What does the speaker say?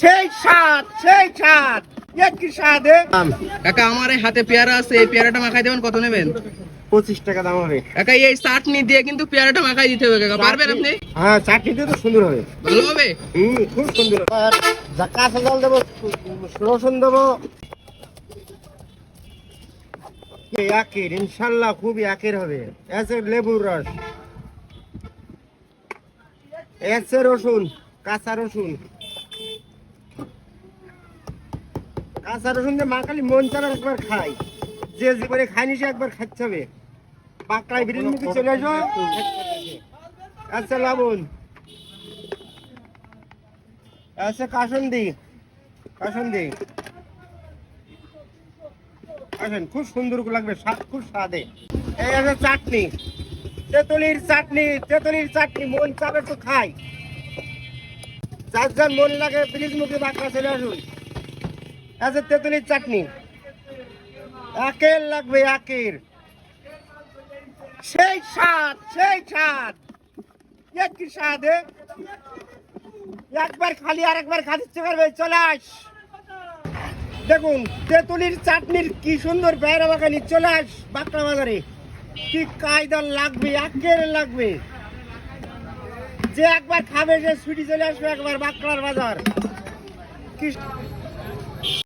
সেই স্বাদ কি স্বাদ কাকা আমার এই হাতে পেয়ারা আছে, এই পেয়ারাটা মাখাই দেবেন, কত নেবেন? 25 টাকা দাম হবে কাকা এই চাটনি দিয়ে কিন্তু পেয়ারাটা মাখাই দিতে হবে কাকা, পারবেন আপনি? হ্যাঁ, চাটনিতে তো সুন্দর হবে, ভালো হবে। খুব সুন্দর। যা কাঁচা জল দেবো, রসুন দেবো, একের ইনশাল্লাহ খুব একের হবে। এসে লেবুর রস, এসে রসুন, কাঁচা রসুন দিয়ে মাখালি মন চাবে একবার খাই, যে করে খাইনি সে একবার খাচ্ছে হবে। পাকড়ায় বিরিয়ানি মুখে চলে আসো। আচ্ছা লবণ, আচ্ছা কাসন্দি আসেন, খুব সুন্দর লাগবে, খুব স্বাদে। এই আছে চাটনি, তেঁতুলির চাটনি মন চাবে তো খাই। যার যার মন লাগে প্লিজ মুখে বাঁকড়া চলে আসুন। আছে তেঁতুলির চাটনি, একের লাগবে, একের সেই স্বাদ কি স্বাদ একবার খালি আর একবার খাদিচ্ছে পারবে। চলে আস, দেখুন তেঁতুলির চাটনির কি সুন্দর বেড়া বাগানি। চলে আস বাঁকড়া বাজারে, কি কায়দার লাগবে, একের লাগবে। যে একবার খাবে সে ছুটি চলে আসবে একবার বাঁকড়ার বাজার। কি